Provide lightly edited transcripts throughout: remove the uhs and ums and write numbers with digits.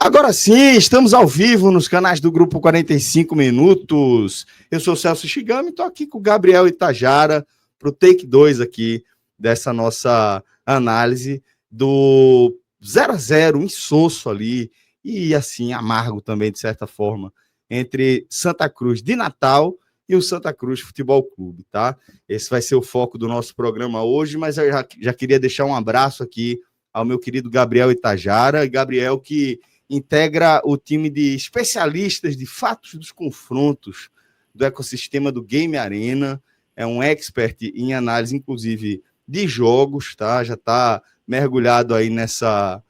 Agora sim, estamos ao vivo nos canais do Grupo 45 Minutos. Eu sou o Celso Shigami, estou aqui com o Gabriel Itajara para o Take 2 aqui dessa nossa análise do 0-0, insosso ali, e assim, amargo também, de certa forma, entre Santa Cruz de Natal e o Santa Cruz Futebol Clube, tá? Esse vai ser o foco do nosso programa hoje, mas eu já queria deixar um abraço aqui ao meu querido Gabriel Itajara. Gabriel que integra o time de especialistas de fatos dos confrontos do ecossistema do Game Arena, é um expert em análise, inclusive, de jogos, tá? Já está mergulhado aí nessa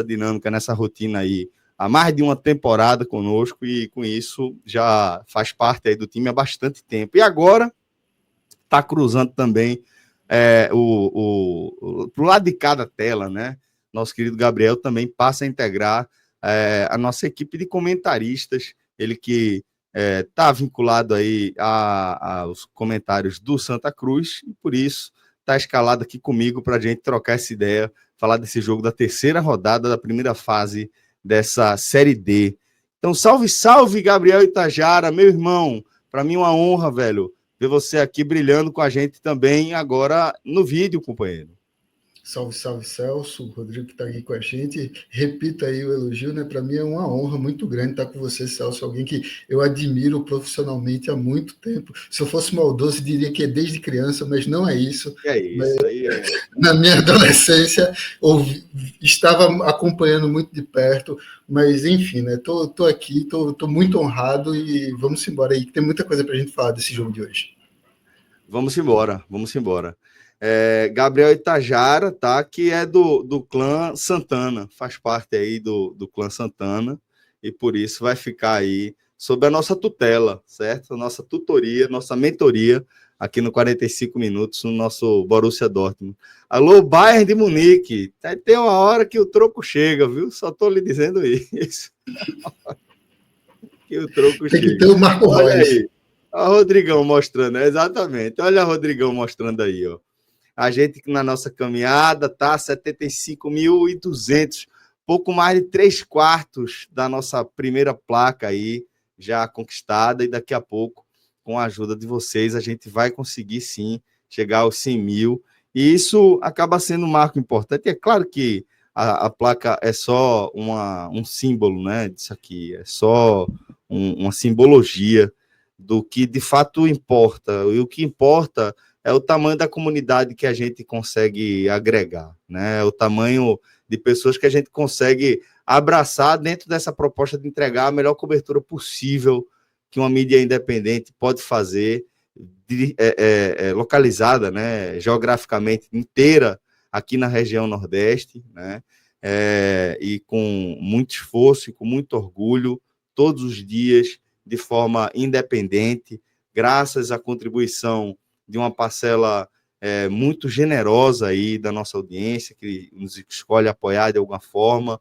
dinâmica, nessa rotina aí, há mais de uma temporada conosco e, com isso, já faz parte aí do time há bastante tempo. E agora está cruzando também pro lado de cada tela, né? Nosso querido Gabriel também passa a integrar a nossa equipe de comentaristas, ele que está vinculado aí aos comentários do Santa Cruz, e por isso está escalado aqui comigo para a gente trocar essa ideia, falar desse jogo da terceira rodada da primeira fase dessa Série D. Então, salve, salve, Gabriel Itajara, meu irmão, para mim é uma honra, velho, ver você aqui brilhando com a gente também agora no vídeo, companheiro. Salve, salve, Celso, o Rodrigo que está aqui com a gente. Repita aí o elogio, né? Para mim é uma honra muito grande estar com você, Celso, alguém que eu admiro profissionalmente há muito tempo. Se eu fosse maldoso, diria que é desde criança, mas não é isso. É isso, aí é. Na minha adolescência, estava acompanhando muito de perto, mas enfim, né? Tô aqui, tô muito honrado e vamos embora aí, que tem muita coisa para a gente falar desse jogo de hoje. Vamos embora. Gabriel Itajara, tá? Que é do clã Santana, faz parte aí do clã Santana, e por isso vai ficar aí sob a nossa tutela, certo? A nossa tutoria, nossa mentoria aqui no 45 Minutos, no nosso Borussia Dortmund. Alô, Bayern de Munique, tem uma hora que o troco chega, viu? Só tô lhe dizendo isso. Que o troco tem chega. Que ter o Marco Reus. Olha o Rodrigão mostrando, exatamente. Olha o Rodrigão mostrando aí, ó. A gente na nossa caminhada tá 75.200, pouco mais de 3/4 da nossa primeira placa aí já conquistada, e daqui a pouco, com a ajuda de vocês, a gente vai conseguir sim chegar aos 100 mil, e isso acaba sendo um marco importante. É claro que a placa é só um símbolo, né, disso aqui, é só uma simbologia do que de fato importa, e o que importa é o tamanho da comunidade que a gente consegue agregar, né? O tamanho de pessoas que a gente consegue abraçar dentro dessa proposta de entregar a melhor cobertura possível que uma mídia independente pode fazer, localizada, né, geograficamente inteira aqui na região Nordeste, né? E com muito esforço e com muito orgulho, todos os dias, de forma independente, graças à contribuição de uma parcela muito generosa aí da nossa audiência, que nos escolhe apoiar de alguma forma,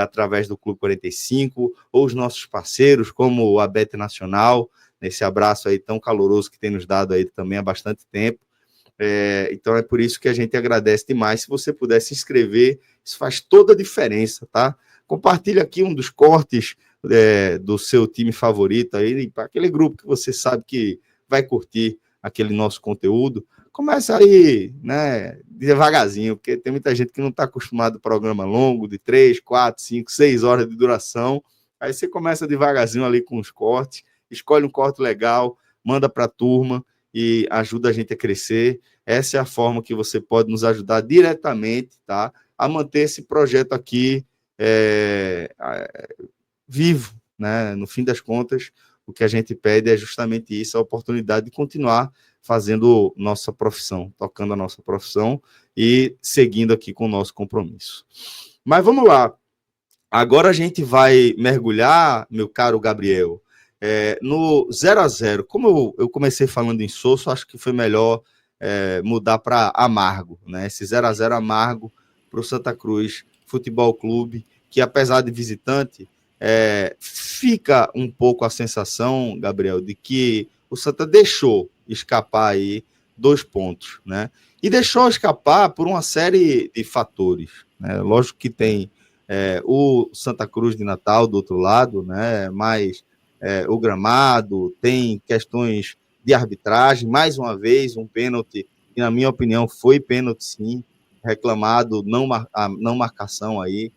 através do Clube 45, ou os nossos parceiros, como a Bet Nacional, nesse abraço aí tão caloroso que tem nos dado aí também há bastante tempo. Então é por isso que a gente agradece demais. Se você puder se inscrever, isso faz toda a diferença, tá? Compartilha aqui um dos cortes do seu time favorito aí, para aquele grupo que você sabe que vai curtir aquele nosso conteúdo. Começa aí, né, devagarzinho, porque tem muita gente que não está acostumado a programa longo, de 3, 4, 5, 6 horas de duração. Aí você começa devagarzinho ali com os cortes, escolhe um corte legal, manda para a turma e ajuda a gente a crescer. Essa é a forma que você pode nos ajudar diretamente, tá, a manter esse projeto aqui vivo, né? No fim das contas, o que a gente pede é justamente isso, a oportunidade de continuar fazendo nossa profissão, tocando a nossa profissão e seguindo aqui com o nosso compromisso. Mas vamos lá. Agora a gente vai mergulhar, meu caro Gabriel, no 0-0. Como eu comecei falando em soço, acho que foi melhor mudar para amargo, né? Esse 0-0 amargo para o Santa Cruz Futebol Clube, que apesar de visitante, fica um pouco a sensação, Gabriel, de que o Santa deixou escapar aí 2 pontos, né? E deixou escapar por uma série de fatores, né? Lógico que tem O Santa Cruz de Natal, do outro lado, né? Mas o gramado tem questões de arbitragem. Mais uma vez, um pênalti, que na minha opinião foi pênalti sim, reclamado, a não marcação aí,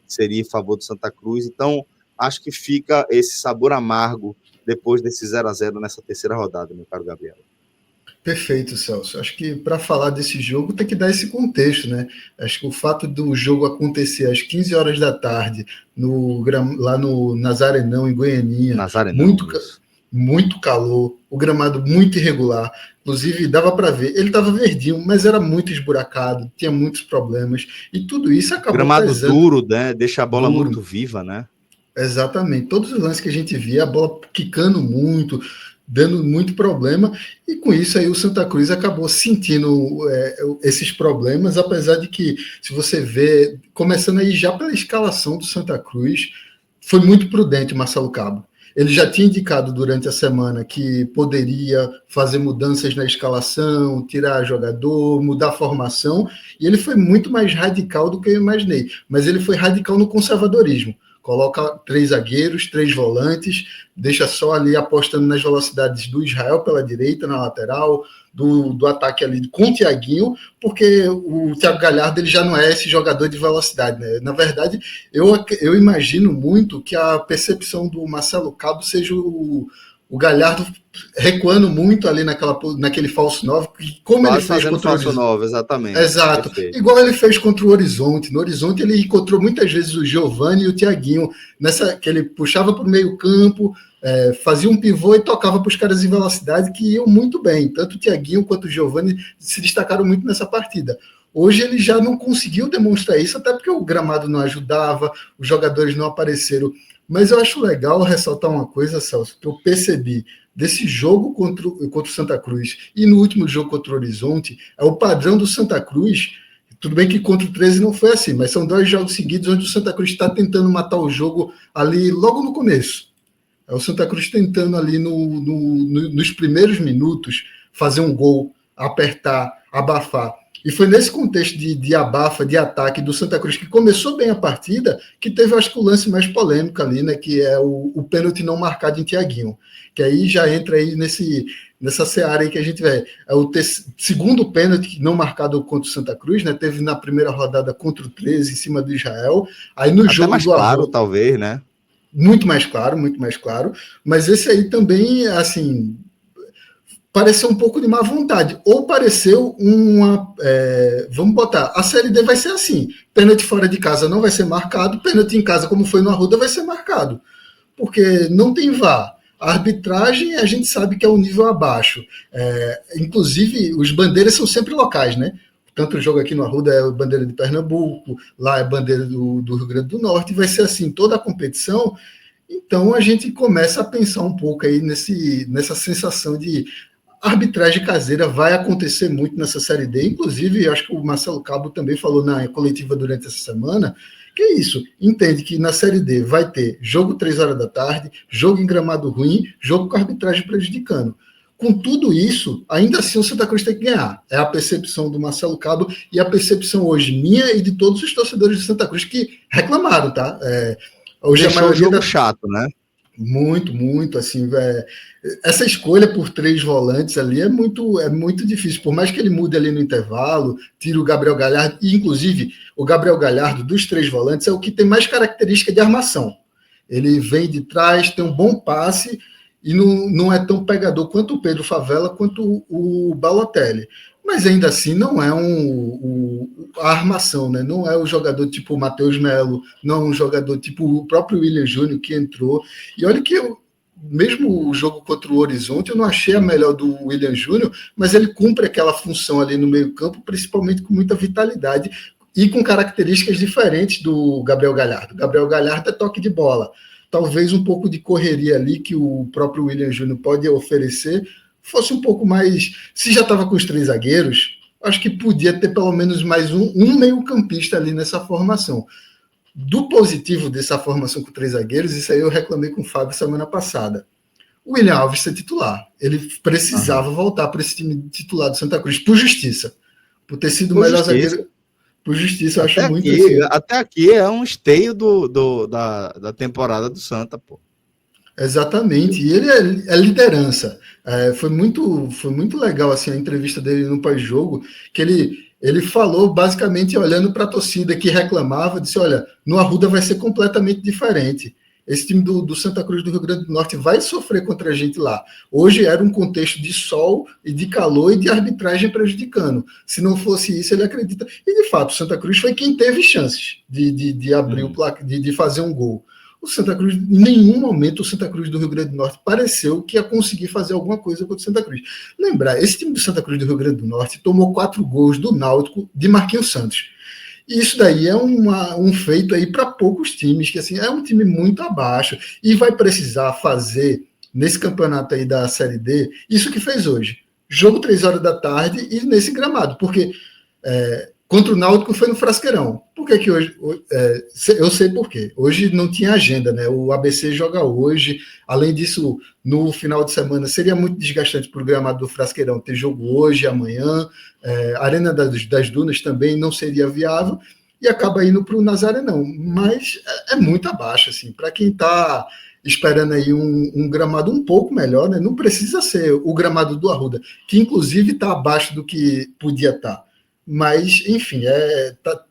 seria em favor do Santa Cruz. Então, acho que fica esse sabor amargo depois desse 0-0 nessa terceira rodada, meu caro Gabriel. Perfeito, Celso. Acho que para falar desse jogo tem que dar esse contexto, né? Acho que o fato do jogo acontecer às 15 horas da tarde lá no Nazarenão, em Goianinha, muito calor, o gramado muito irregular, inclusive dava para ver, ele estava verdinho, mas era muito esburacado, tinha muitos problemas, e tudo isso acabou gramado pesando. Duro, né? Deixa a bola muito viva, né? Exatamente, todos os lances que a gente via, a bola quicando muito, dando muito problema, e com isso aí o Santa Cruz acabou sentindo esses problemas, apesar de que, se você vê, começando aí já pela escalação do Santa Cruz, foi muito prudente o Marcelo Cabo. Ele já tinha indicado durante a semana que poderia fazer mudanças na escalação, tirar jogador, mudar a formação, e ele foi muito mais radical do que eu imaginei, mas ele foi radical no conservadorismo. Coloca 3 zagueiros, 3 volantes, deixa só ali apostando nas velocidades do Israel pela direita, na lateral, do ataque ali com o Thiaguinho, porque o Thiago Galhardo ele já não é esse jogador de velocidade, né? Na verdade, eu imagino muito que a percepção do Marcelo Cabo seja o Galhardo recuando muito ali naquele falso 9, como ele fez contra o falso 9, exatamente. Exato. Perfeito. Igual ele fez contra o Horizonte. No Horizonte ele encontrou muitas vezes o Giovani e o Thiaguinho, que ele puxava para o meio campo, fazia um pivô e tocava para os caras em velocidade que iam muito bem. Tanto o Thiaguinho quanto o Giovani se destacaram muito nessa partida. Hoje ele já não conseguiu demonstrar isso, até porque o gramado não ajudava, os jogadores não apareceram. Mas eu acho legal ressaltar uma coisa, Celso, que eu percebi desse jogo contra o Santa Cruz e no último jogo contra o Horizonte, é o padrão do Santa Cruz. Tudo bem que contra o 13 não foi assim, mas são 2 jogos seguidos onde o Santa Cruz está tentando matar o jogo ali logo no começo. É o Santa Cruz tentando ali nos primeiros minutos fazer um gol, apertar, abafar. E foi nesse contexto de abafa, de ataque do Santa Cruz, que começou bem a partida, que teve, acho que, o lance mais polêmico ali, né? Que é o pênalti não marcado em Thiaguinho. Que aí já entra aí nessa seara aí que a gente vê. É o segundo pênalti não marcado contra o Santa Cruz, né? Teve na primeira rodada contra o 13, em cima do Israel. Aí no até jogo mais do claro, talvez, né? Muito mais claro, muito mais claro. Mas esse aí também, assim, pareceu um pouco de má vontade, ou pareceu vamos botar, a Série D vai ser assim, pênalti fora de casa não vai ser marcado, pênalti em casa, como foi no Arruda, vai ser marcado, porque não tem VAR. A arbitragem, a gente sabe que é um nível abaixo. Inclusive, os bandeiras são sempre locais, né? Tanto o jogo aqui no Arruda é bandeira de Pernambuco, lá é bandeira do Rio Grande do Norte, e vai ser assim toda a competição. Então, a gente começa a pensar um pouco aí nessa sensação de arbitragem caseira vai acontecer muito nessa Série D. Inclusive, acho que o Marcelo Cabo também falou na coletiva durante essa semana, que é isso, entende que na Série D vai ter jogo 3 horas da tarde, jogo em gramado ruim, jogo com arbitragem prejudicando. Com tudo isso, ainda assim o Santa Cruz tem que ganhar. É a percepção do Marcelo Cabo e a percepção hoje minha e de todos os torcedores de Santa Cruz que reclamaram, tá? Hoje deixou a maioria o jogo chato, né? Muito, muito, assim, essa escolha por 3 volantes ali é muito difícil, por mais que ele mude ali no intervalo, tire o Gabriel Galhardo, e inclusive o Gabriel Galhardo dos 3 volantes é o que tem mais característica de armação. Ele vem de trás, tem um bom passe e não é tão pegador quanto o Pedro Favela, quanto o Balotelli. Mas ainda assim não é a armação, né? Não é o jogador tipo o Matheus Melo, não é um jogador tipo o próprio William Júnior que entrou. E olha que mesmo o jogo contra o Horizonte, eu não achei a melhor do William Júnior, mas ele cumpre aquela função ali no meio-campo, principalmente com muita vitalidade e com características diferentes do Gabriel Galhardo. Gabriel Galhardo é toque de bola. Talvez um pouco de correria ali que o próprio William Júnior pode oferecer, fosse um pouco mais... Se já estava com os 3 zagueiros, acho que podia ter pelo menos mais um meio-campista ali nessa formação. Do positivo dessa formação com 3 zagueiros, isso aí eu reclamei com o Fábio semana passada. O William Alves ser titular. Ele precisava voltar para esse time titular do Santa Cruz, por justiça. Por ter sido o melhor zagueiro. Por justiça, eu acho muito assim. Até aqui é um esteio da temporada do Santa, pô. Exatamente, e ele é liderança. Foi muito legal assim a entrevista dele no pós-jogo, que ele falou basicamente olhando para a torcida que reclamava, disse: olha, no Arruda vai ser completamente diferente. Esse time do Santa Cruz do Rio Grande do Norte vai sofrer contra a gente lá. Hoje era um contexto de sol e de calor e de arbitragem prejudicando. Se não fosse isso, ele acredita. E de fato, o Santa Cruz foi quem teve chances de abrir o placar, de fazer um gol. O Santa Cruz, em nenhum momento, o Santa Cruz do Rio Grande do Norte pareceu que ia conseguir fazer alguma coisa contra o Santa Cruz. Lembrar, esse time do Santa Cruz do Rio Grande do Norte tomou 4 gols do Náutico de Marquinhos Santos. E isso daí é um feito aí para poucos times, que assim, é um time muito abaixo e vai precisar fazer, nesse campeonato aí da Série D, isso que fez hoje. Jogo 3 horas da tarde e nesse gramado, porque contra o Náutico foi no Frasqueirão. Por que que hoje... eu sei por quê. Hoje não tinha agenda, né? O ABC joga hoje. Além disso, no final de semana, seria muito desgastante para o gramado do Frasqueirão ter jogo hoje, amanhã. A Arena das Dunas também não seria viável. E acaba indo para o Nazarenão. Mas é muito abaixo, assim. Para quem está esperando aí um gramado um pouco melhor, né? Não precisa ser o gramado do Arruda, que inclusive está abaixo do que podia estar. Mas, enfim,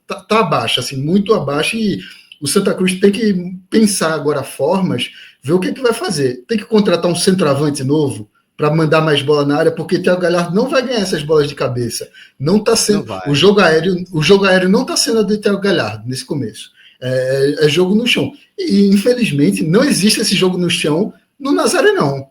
tá abaixo, assim, muito abaixo, e o Santa Cruz tem que pensar agora formas, ver o que vai fazer. Tem que contratar um centroavante novo para mandar mais bola na área, porque Thiago Galhardo não vai ganhar essas bolas de cabeça. Não está sendo. O jogo aéreo não está sendo a do Thiago Galhardo nesse começo. É jogo no chão. E, infelizmente, não existe esse jogo no chão no Nazarenão.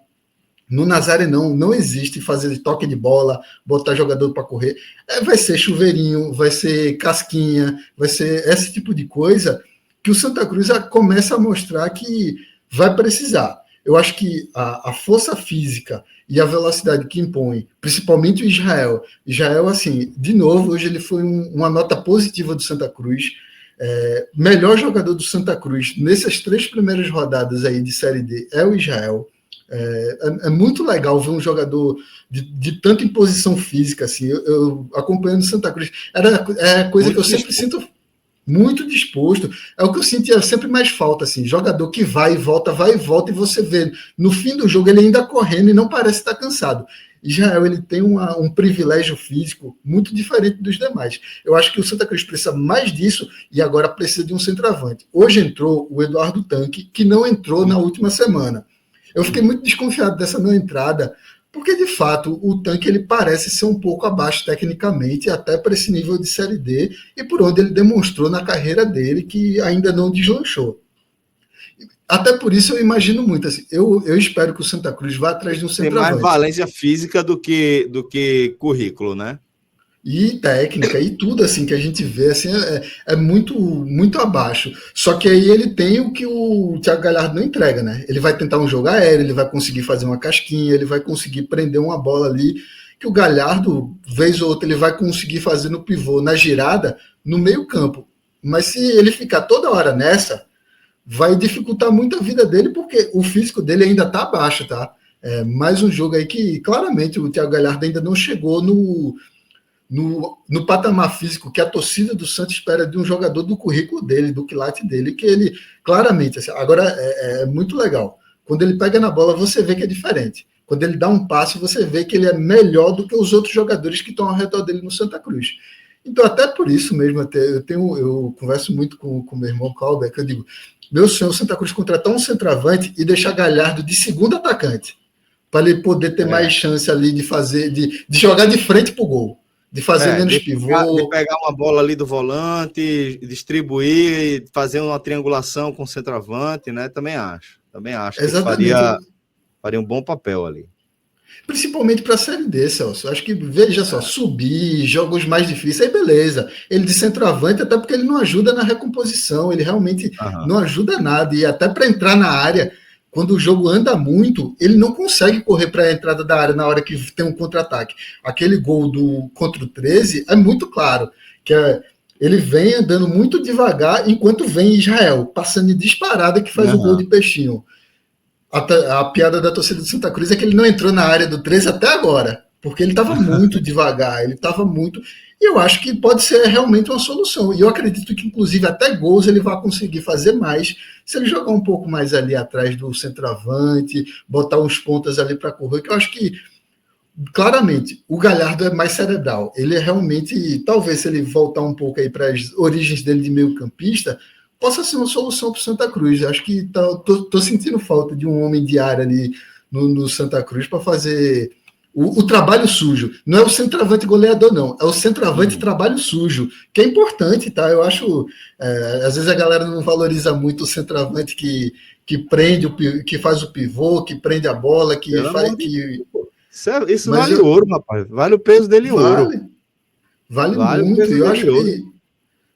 No Nazarenão não existe fazer toque de bola, botar jogador para correr. Vai ser chuveirinho, vai ser casquinha, vai ser esse tipo de coisa que o Santa Cruz começa a mostrar que vai precisar. Eu acho que a força física e a velocidade que impõe, principalmente o Israel. Israel, assim, de novo, hoje ele foi uma nota positiva do Santa Cruz. Melhor jogador do Santa Cruz nessas 3 primeiras rodadas aí de Série D é o Israel. É muito legal ver um jogador de tanta imposição física, assim. Eu acompanhando o Santa Cruz, é coisa muito que eu sempre sinto muito disposto. É o que eu sentia sempre mais falta, assim, jogador que vai e volta, e você vê no fim do jogo ele ainda correndo e não parece estar cansado. Israel, ele tem um privilégio físico muito diferente dos demais. Eu acho que o Santa Cruz precisa mais disso e agora precisa de um centroavante. Hoje entrou o Eduardo Tanque, que não entrou na última semana. Eu fiquei muito desconfiado dessa não entrada, porque, de fato, o Tanque ele parece ser um pouco abaixo tecnicamente, até para esse nível de Série D, e por onde ele demonstrou na carreira dele que ainda não deslanchou. Até por isso eu imagino muito. Assim, eu espero que o Santa Cruz vá atrás de um centroavante. Tem mais valência física do que currículo, né? E técnica, e tudo assim que a gente vê assim, é muito, muito abaixo. Só que aí ele tem o que o Thiago Galhardo não entrega, né? Ele vai tentar um jogo aéreo, ele vai conseguir fazer uma casquinha, ele vai conseguir prender uma bola ali, que o Galhardo, vez ou outra, ele vai conseguir fazer no pivô, na girada, no meio campo. Mas se ele ficar toda hora nessa, vai dificultar muito a vida dele, porque o físico dele ainda está abaixo, tá? Mais um jogo aí que, claramente, o Thiago Galhardo ainda não chegou no patamar físico que a torcida do Santos espera de um jogador do currículo dele, do quilate dele, que ele, claramente, assim, agora é muito legal. Quando ele pega na bola, você vê que é diferente. Quando ele dá um passe, você vê que ele é melhor do que os outros jogadores que estão ao redor dele no Santa Cruz. Então, até por isso mesmo, eu converso muito com o meu irmão Calber, que eu digo, meu sonho é o Santa Cruz contratar um centroavante e deixar Galhardo de segundo atacante, para ele poder ter mais chance ali de fazer, de jogar de frente para o gol. De fazer menos pivô. De pegar uma bola ali do volante, distribuir, fazer uma triangulação com o centroavante, né? Também acho. Exatamente. Que faria um bom papel ali. Principalmente para a Série D, Celso. Acho que, veja só, subir, jogos mais difíceis, aí beleza. Ele de centroavante, até porque ele não ajuda na recomposição, ele realmente não ajuda nada. E até para entrar na área, quando o jogo anda muito, ele não consegue correr para a entrada da área na hora que tem um contra-ataque. Aquele gol contra o 13 é muito claro, que ele vem andando muito devagar, enquanto vem Israel, passando de disparada, que faz o gol de peixinho. A piada da torcida do Santa Cruz é que ele não entrou na área do 13 até agora. porque ele estava muito devagar, ele estava muito. E eu acho que pode ser realmente uma solução. E eu acredito que, inclusive, até gols ele vai conseguir fazer mais se ele jogar um pouco mais ali atrás do centroavante, botar uns pontas ali para correr, que eu acho que claramente, o Galhardo é mais cerebral. Ele é realmente, talvez se ele voltar um pouco aí para as origens dele de meio-campista, possa ser uma solução para o Santa Cruz. Acho que tô sentindo falta de um homem de área ali no Santa Cruz para fazer o trabalho sujo. Não é o centroavante goleador, não. É o centroavante trabalho sujo, que é importante, tá? Eu acho. Às vezes a galera não valoriza muito o centroavante que prende, que faz o pivô, que prende a bola, que Pelo faz. amor de Que, Deus. Isso mas vale eu, ouro, rapaz. Vale o peso dele em ouro. vale, vale Vale o muito. peso E eu dele em acho ouro. que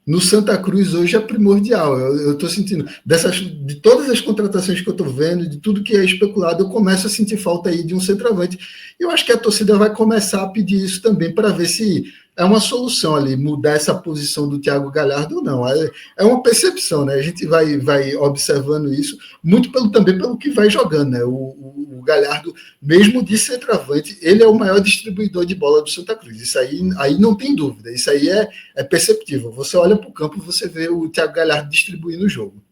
no Santa Cruz hoje é primordial. Eu estou sentindo, de todas as contratações que eu estou vendo, de tudo que é especulado, eu começo a sentir falta aí de um centroavante. E eu acho que a torcida vai começar a pedir isso também para ver se é uma solução ali, mudar essa posição do Thiago Galhardo ou não. É uma percepção, né? A gente vai observando isso, muito também pelo que vai jogando, né? O Galhardo, mesmo de centroavante, ele é o maior distribuidor de bola do Santa Cruz. Isso aí não tem dúvida. Isso aí é perceptível. Você olha para o campo e você vê o Thiago Galhardo distribuindo o jogo.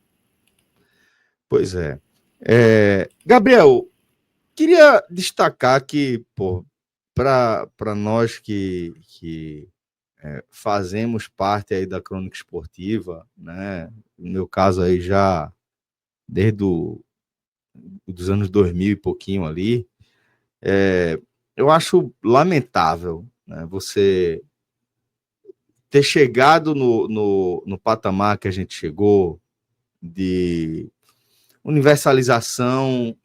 Pois é. Gabriel, queria destacar que, pô, para nós que fazemos parte aí da crônica esportiva, né? No meu caso aí já desde dos anos 2000 e pouquinho ali, eu acho lamentável, né, você ter chegado no patamar que a gente chegou de universalização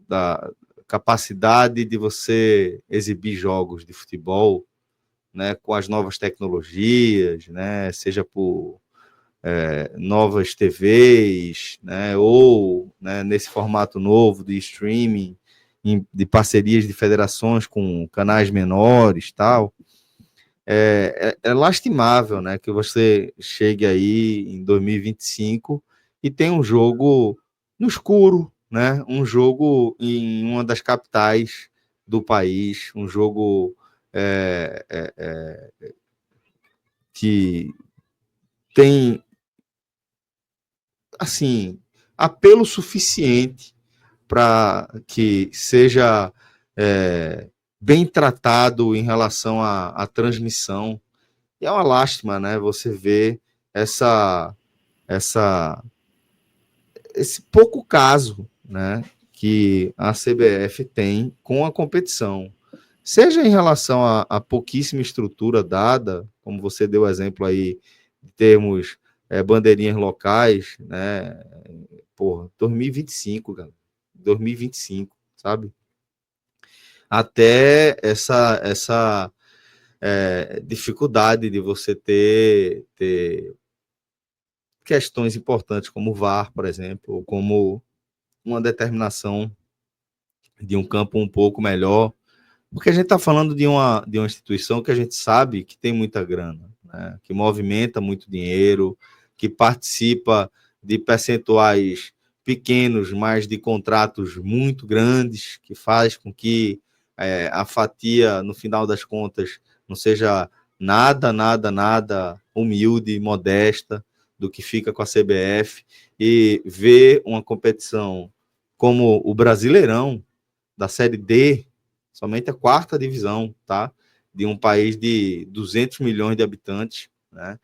da capacidade de você exibir jogos de futebol, né, com as novas tecnologias, né, seja por novas TVs, né, ou né, nesse formato novo de streaming, de parcerias de federações com canais menores, tal. É lastimável, né, que você chegue aí em 2025 e tem um jogo no escuro, né, um jogo em uma das capitais do país, um jogo que tem, assim, apelo suficiente para que seja bem tratado em relação à transmissão. E é uma lástima, né? Você vê essa, essa, esse pouco caso, né, que a CBF tem com a competição. Seja em relação à pouquíssima estrutura dada, como você deu exemplo aí, de termos bandeirinhas locais, né? Porra, 2025, galera. 2025, sabe? Até essa dificuldade de você ter questões importantes como o VAR, por exemplo, ou como uma determinação de um campo um pouco melhor, porque a gente está falando de uma instituição que a gente sabe que tem muita grana, né? Que movimenta muito dinheiro, que participa de percentuais pequenos, mas de contratos muito grandes, que faz com que a fatia, no final das contas, não seja nada humilde, modesta, do que fica com a CBF, e ver uma competição como o Brasileirão, da Série D, somente a quarta divisão, tá? De um país de 200 milhões de habitantes, né?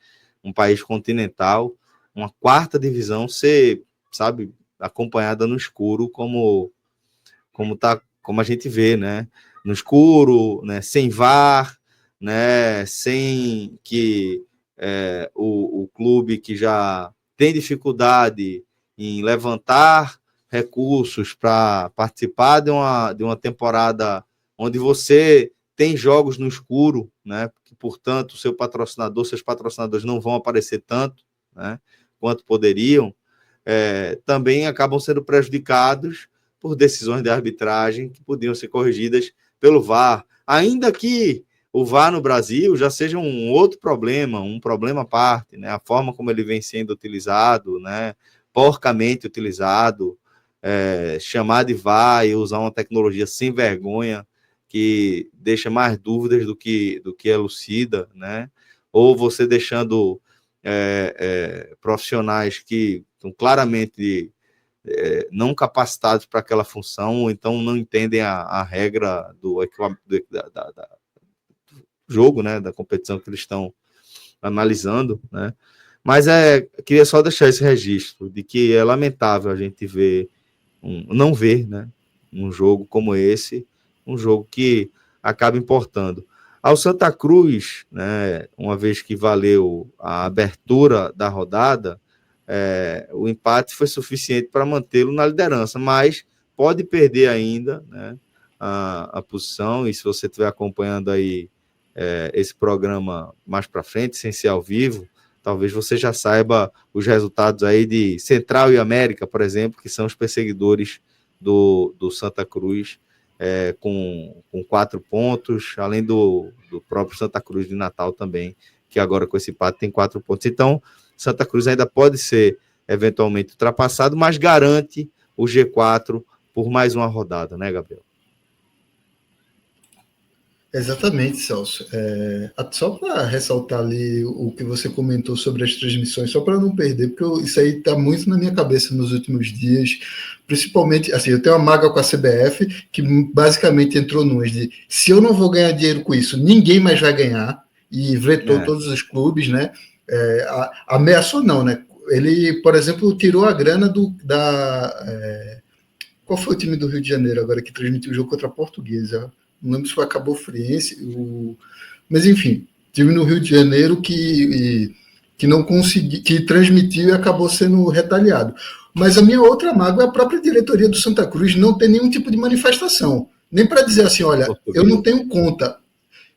Um país continental, uma quarta divisão ser, sabe, acompanhada no escuro como a gente vê, né? No escuro, né? Sem VAR, né? Sem que o clube que já tem dificuldade em levantar recursos para participar de uma temporada onde você tem jogos no escuro, né? Que, portanto, seus patrocinadores não vão aparecer tanto, né, quanto poderiam, também acabam sendo prejudicados por decisões de arbitragem que podiam ser corrigidas pelo VAR. Ainda que o VAR no Brasil já seja um outro problema, um problema à parte, né? A forma como ele vem sendo utilizado, né? Porcamente utilizado, chamar de VAR e usar uma tecnologia sem vergonha que deixa mais dúvidas do que elucida, né? Ou você deixando profissionais que estão claramente não capacitados para aquela função, ou então não entendem a regra do jogo, né? Da competição que eles estão analisando, né? Mas queria só deixar esse registro de que é lamentável a gente não ver, né, um jogo como esse, um jogo que acaba importando. Ao Santa Cruz, né, uma vez que valeu a abertura da rodada, o empate foi suficiente para mantê-lo na liderança, mas pode perder ainda, né, a posição, e se você estiver acompanhando aí esse programa mais para frente, sem ser ao vivo, talvez você já saiba os resultados aí de Central e América, por exemplo, que são os perseguidores do Santa Cruz, com 4 pontos, além do próprio Santa Cruz de Natal também, que agora com esse empate tem 4 pontos. Então, Santa Cruz ainda pode ser eventualmente ultrapassado, mas garante o G4 por mais uma rodada, né, Gabriel? Exatamente, Celso. Só para ressaltar ali o que você comentou sobre as transmissões, só para não perder, porque isso aí está muito na minha cabeça nos últimos dias, principalmente, assim, eu tenho uma mágoa com a CBF, que basicamente entrou numas de, se eu não vou ganhar dinheiro com isso, ninguém mais vai ganhar, e vetou todos os clubes, né? Ameaçou não, né? Ele, por exemplo, tirou a grana qual foi o time do Rio de Janeiro agora que transmitiu o jogo contra a Portuguesa? Não lembro se foi a Cabo Friense, mas enfim, time no Rio de Janeiro que não conseguiu, que transmitiu e acabou sendo retaliado. Mas a minha outra mágoa é a própria diretoria do Santa Cruz não ter nenhum tipo de manifestação, nem para dizer assim, olha, eu não tenho conta,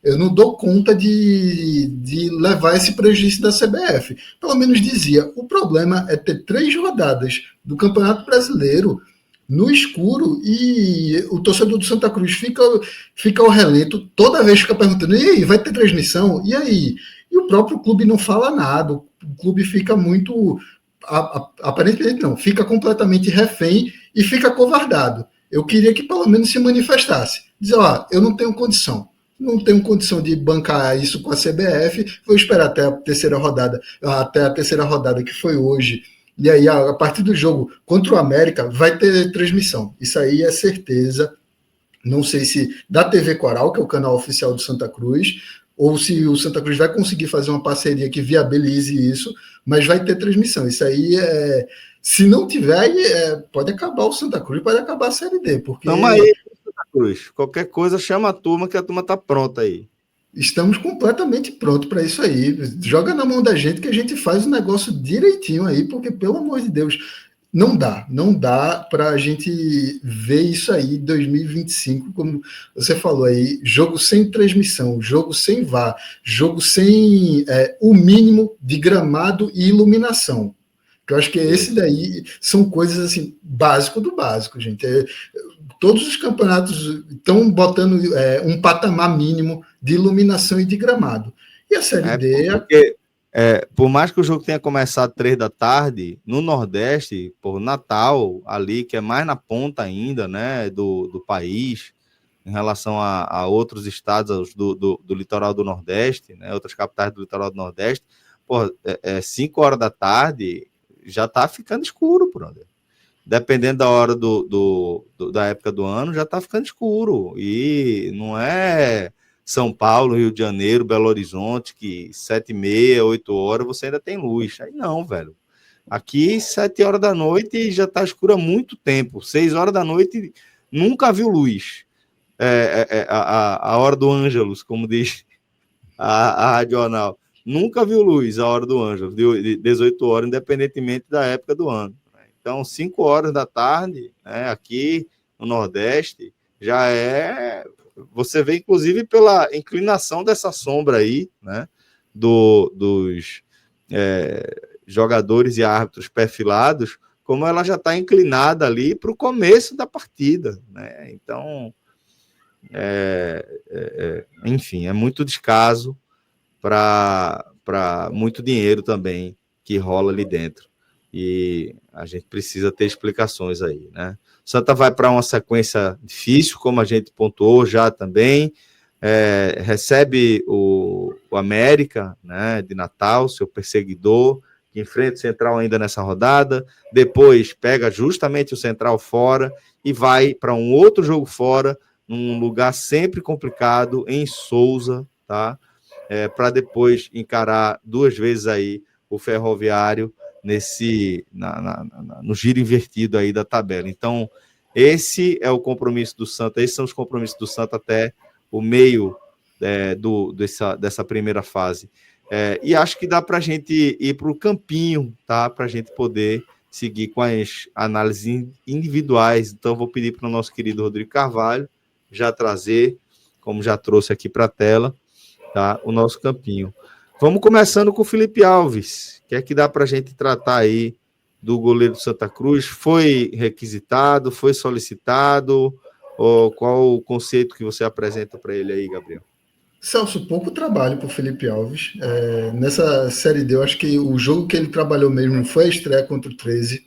eu não dou conta de levar esse prejuízo da CBF. Pelo menos dizia, o problema é ter 3 rodadas do Campeonato Brasileiro no escuro e o torcedor do Santa Cruz fica ao relento, toda vez fica perguntando, e aí, vai ter transmissão? E aí? E o próprio clube não fala nada, o clube fica muito, aparentemente não, fica completamente refém e fica covardado. Eu queria que pelo menos se manifestasse, dizer, ó, eu não tenho condição, não tenho condição de bancar isso com a CBF, vou esperar até a terceira rodada que foi hoje, e aí, a partir do jogo contra o América, vai ter transmissão. Isso aí é certeza. Não sei se da TV Coral, que é o canal oficial do Santa Cruz, ou se o Santa Cruz vai conseguir fazer uma parceria que viabilize isso, mas vai ter transmissão. Isso aí se não tiver, pode acabar o Santa Cruz, pode acabar a Série D. Porque Tamo aí, Santa Cruz. Qualquer coisa, chama a turma, que a turma tá pronta aí. Estamos completamente prontos para isso aí. Joga na mão da gente que a gente faz o negócio direitinho aí, porque, pelo amor de Deus, não dá para a gente ver isso aí em 2025, como você falou aí, jogo sem transmissão, jogo sem VAR, jogo sem o mínimo de gramado e iluminação. Que eu acho que esse daí são coisas assim, básico do básico, gente. Todos os campeonatos estão botando um patamar mínimo de iluminação e de gramado. E a Série D... Porque, por mais que o jogo tenha começado 3 da tarde, no Nordeste, por Natal, ali, que é mais na ponta ainda, né, do país, em relação a outros estados do litoral do Nordeste, né, outras capitais do litoral do Nordeste, 5 horas da tarde já está ficando escuro, brother. Dependendo da hora da época do ano, já está ficando escuro. E não é São Paulo, Rio de Janeiro, Belo Horizonte, que 7h30, 8 horas, você ainda tem luz. Aí não, velho. Aqui, 7 horas da noite, já está escuro há muito tempo. 6 horas da noite, nunca viu luz. A hora do Ângelus, como diz a Radional. Nunca viu luz a hora do Ângelus, de 18 horas, independentemente da época do ano. Então, 5 horas da tarde, né, aqui no Nordeste, já você vê, inclusive, pela inclinação dessa sombra aí, né, dos jogadores e árbitros perfilados, como ela já está inclinada ali para o começo da partida, né? Então, enfim, é muito descaso para muito dinheiro também que rola ali dentro. e a gente precisa ter explicações aí, né? O Santa vai para uma sequência difícil, como a gente pontuou já também, recebe o América, né, de Natal, seu perseguidor, que enfrenta o Central ainda nessa rodada, depois pega justamente o Central fora e vai para um outro jogo fora, num lugar sempre complicado, em Souza, tá? Para depois encarar 2 vezes aí o Ferroviário no giro invertido aí da tabela. Então, esse é o compromisso do Santa, esses são os compromissos do Santa até o meio dessa primeira fase. E acho que dá para a gente ir para o campinho, tá? Para a gente poder seguir com as análises individuais. Então, vou pedir para o nosso querido Rodrigo Carvalho já trazer, como já trouxe aqui para a tela, tá? O nosso campinho. Vamos começando com o Felipe Alves. O que é que dá para a gente tratar aí do goleiro do Santa Cruz? Foi requisitado? Foi solicitado? Ou qual o conceito que você apresenta para ele aí, Gabriel? Celso, pouco trabalho para o Felipe Alves. Nessa Série D, eu acho que o jogo que ele trabalhou mesmo foi a estreia contra o 13.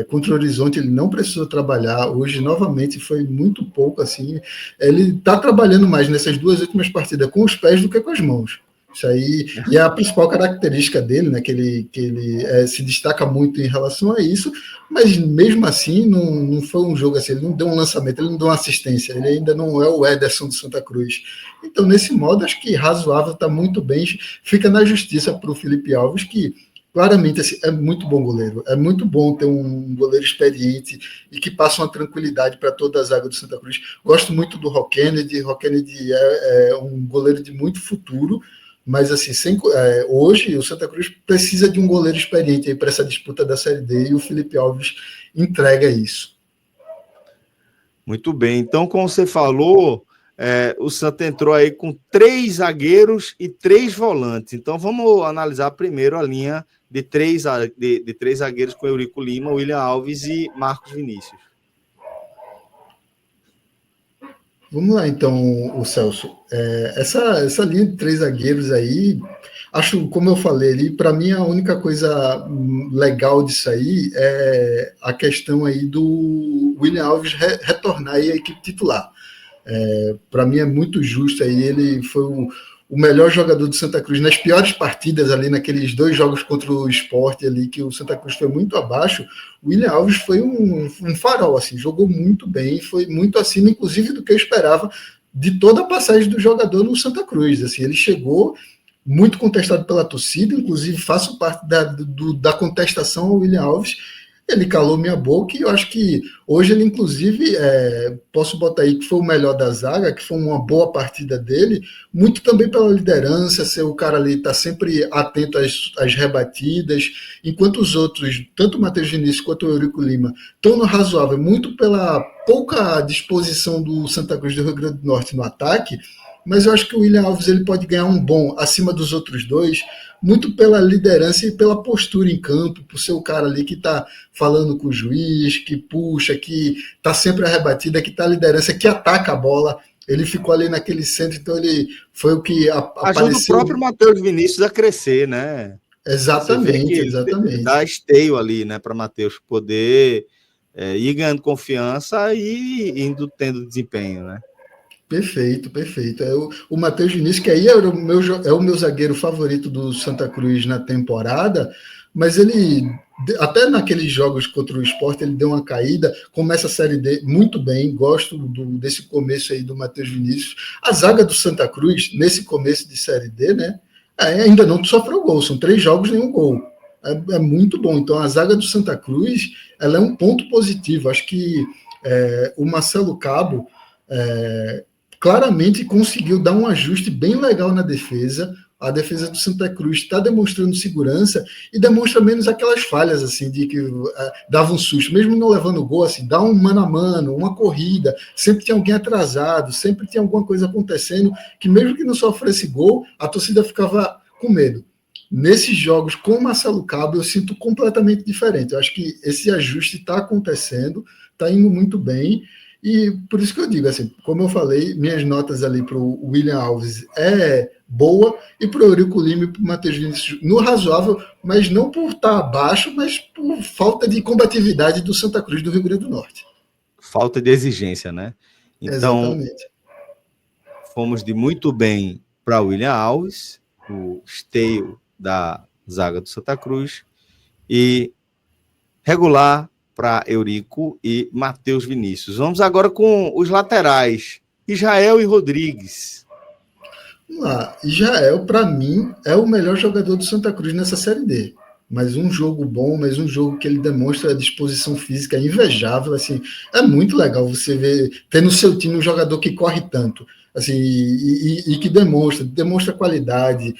Contra o Horizonte ele não precisou trabalhar. Hoje, novamente, foi muito pouco assim. Ele está trabalhando mais nessas 2 últimas partidas com os pés do que com as mãos. Isso aí, e é a principal característica dele, né, que ele se destaca muito em relação a isso, mas mesmo assim não foi um jogo assim, ele não deu um lançamento, ele não deu uma assistência, ele ainda não é o Ederson do Santa Cruz. Então, nesse modo, acho que razoável, está muito bem, fica na justiça para o Felipe Alves, que claramente assim, é muito bom goleiro, é muito bom ter um goleiro experiente e que passa uma tranquilidade para toda a zaga do Santa Cruz. Gosto muito do Rock Kennedy é um goleiro de muito futuro, mas assim, hoje o Santa Cruz precisa de um goleiro experiente para essa disputa da Série D e o Felipe Alves entrega isso. Muito bem, então como você falou, o Santa entrou aí com 3 zagueiros e 3 volantes. Então vamos analisar primeiro a linha de 3 zagueiros com Eurico Lima, William Alves e Marcos Vinícius. Vamos lá, então, o Celso. Essa linha de 3 zagueiros aí, acho, como eu falei ali, para mim a única coisa legal disso aí é a questão aí do William Alves retornar aí à equipe titular. Para mim é muito justo aí, ele foi o melhor jogador do Santa Cruz nas piores partidas ali, naqueles 2 jogos contra o Sport ali, que o Santa Cruz foi muito abaixo. O William Alves foi um farol, assim, jogou muito bem, foi muito acima, inclusive, do que eu esperava de toda a passagem do jogador no Santa Cruz. Assim, ele chegou muito contestado pela torcida, inclusive faço parte da contestação ao William Alves. Ele calou minha boca e eu acho que hoje ele, inclusive, posso botar aí que foi o melhor da zaga, que foi uma boa partida dele, muito também pela liderança, ser o cara ali, tá sempre atento às rebatidas, enquanto os outros, tanto o Matheus Vinícius quanto o Eurico Lima, estão no razoável, muito pela pouca disposição do Santa Cruz do Rio Grande do Norte no ataque, mas eu acho que o William Alves ele pode ganhar um bom acima dos outros dois, muito pela liderança e pela postura em campo, por ser o cara ali que está falando com o juiz, que puxa, que está sempre arrebatida, que está a liderança, que ataca a bola. Ele ficou ali naquele centro, então ele foi o que apareceu. Ajuda o próprio Matheus Vinícius a crescer, né? Exatamente, exatamente. Dá esteio ali, né, para Matheus poder ir ganhando confiança e indo tendo desempenho, né? Perfeito, perfeito. O Matheus Vinícius, que aí é o meu zagueiro favorito do Santa Cruz na temporada, mas ele, até naqueles jogos contra o Sport, ele deu uma caída, começa a Série D muito bem, gosto desse começo aí do Matheus Vinícius. A zaga do Santa Cruz, nesse começo de Série D, né, ainda não sofreu gol, são 3 jogos, nenhum gol. É muito bom. Então, a zaga do Santa Cruz, ela é um ponto positivo. Acho que o Marcelo Cabo claramente conseguiu dar um ajuste bem legal na defesa. A defesa do Santa Cruz está demonstrando segurança e demonstra menos aquelas falhas assim de que dava um susto, mesmo não levando gol, assim, dá um mano a mano, uma corrida, sempre tinha alguém atrasado, sempre tinha alguma coisa acontecendo que mesmo que não sofresse gol, a torcida ficava com medo. Nesses jogos com o Marcelo Cabo eu sinto completamente diferente. Eu acho que esse ajuste está acontecendo, está indo muito bem. E por isso que eu digo, assim, como eu falei, minhas notas ali para o William Alves boa, e para o Eurico Lima e para o Matheus Vinícius no razoável, mas não por estar abaixo, mas por falta de combatividade do Santa Cruz do Rio Grande do Norte. Falta de exigência, né? Então, exatamente. Fomos de muito bem para William Alves, o esteio da zaga do Santa Cruz, e regular para Eurico e Matheus Vinícius. Vamos agora com os laterais, Israel e Rodrigues. Vamos lá. Israel, para mim, é o melhor jogador do Santa Cruz nessa Série D. Mas um jogo bom, mas um jogo que ele demonstra a disposição física invejável. Assim, é muito legal você ter no seu time um jogador que corre tanto, assim, e que demonstra qualidade.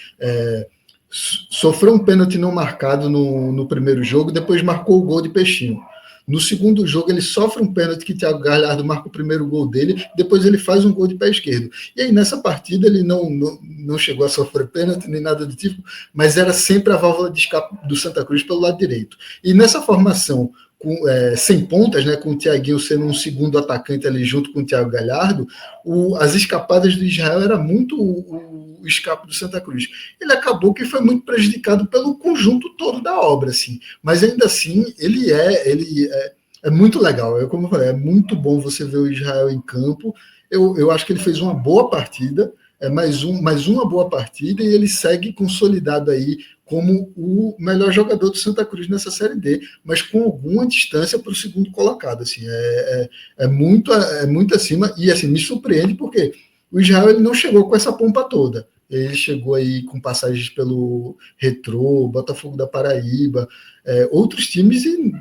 Sofreu um pênalti não marcado no primeiro jogo, depois marcou o gol de Peixinho. No segundo jogo, ele sofre um pênalti que o Thiago Galhardo marca o primeiro gol dele, depois ele faz um gol de pé esquerdo. E aí, nessa partida, ele não chegou a sofrer pênalti nem nada do tipo, mas era sempre a válvula de escape do Santa Cruz pelo lado direito. E nessa formação, sem pontas, né, com o Thiaguinho sendo um segundo atacante ali junto com o Thiago Galhardo, as escapadas do Israel era muito o escape do Santa Cruz. Ele acabou que foi muito prejudicado pelo conjunto todo da obra, assim. Mas ainda assim, ele é muito legal. Como eu falei, é muito bom você ver o Israel em campo. Eu acho que ele fez uma boa partida, mais uma boa partida, e ele segue consolidado aí como o melhor jogador do Santa Cruz nessa Série D, mas com alguma distância para o segundo colocado. Assim, é muito acima, e assim, me surpreende porque o Israel ele não chegou com essa pompa toda. Ele chegou aí com passagens pelo Retrô, Botafogo da Paraíba, outros times, e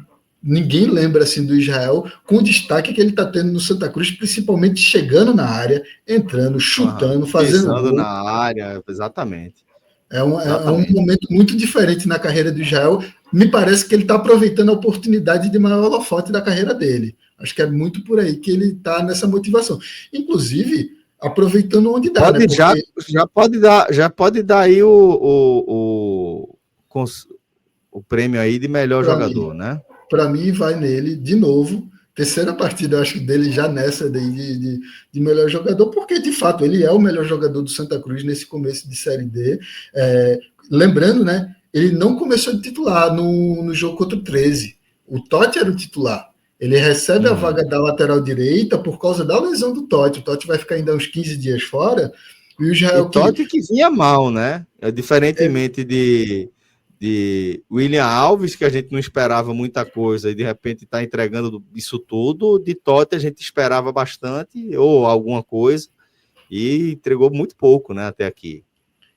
ninguém lembra assim do Israel, com o destaque que ele está tendo no Santa Cruz, principalmente chegando na área, entrando, chutando, fazendo gol. Na área, exatamente. É um momento muito diferente na carreira do Israel. Me parece que ele está aproveitando a oportunidade de maior holofote da carreira dele. Acho que é muito por aí que ele está nessa motivação. Inclusive, aproveitando onde dá. Pode, né? Porque... já pode dar aí o prêmio aí de melhor jogador, né? Para mim, vai nele de novo. Terceira partida, acho que dele já nessa de melhor jogador, porque de fato ele é o melhor jogador do Santa Cruz nesse começo de Série D. Lembrando, né? Ele não começou de titular no jogo contra o 13. O Totti era o titular. Ele recebe a vaga da lateral direita por causa da lesão do Totti. O Totti vai ficar ainda uns 15 dias fora. E o Israel Totti que vinha mal, né? Diferentemente de William Alves, que a gente não esperava muita coisa e de repente está entregando isso tudo. De Totti a gente esperava bastante ou alguma coisa e entregou muito pouco, né, até aqui.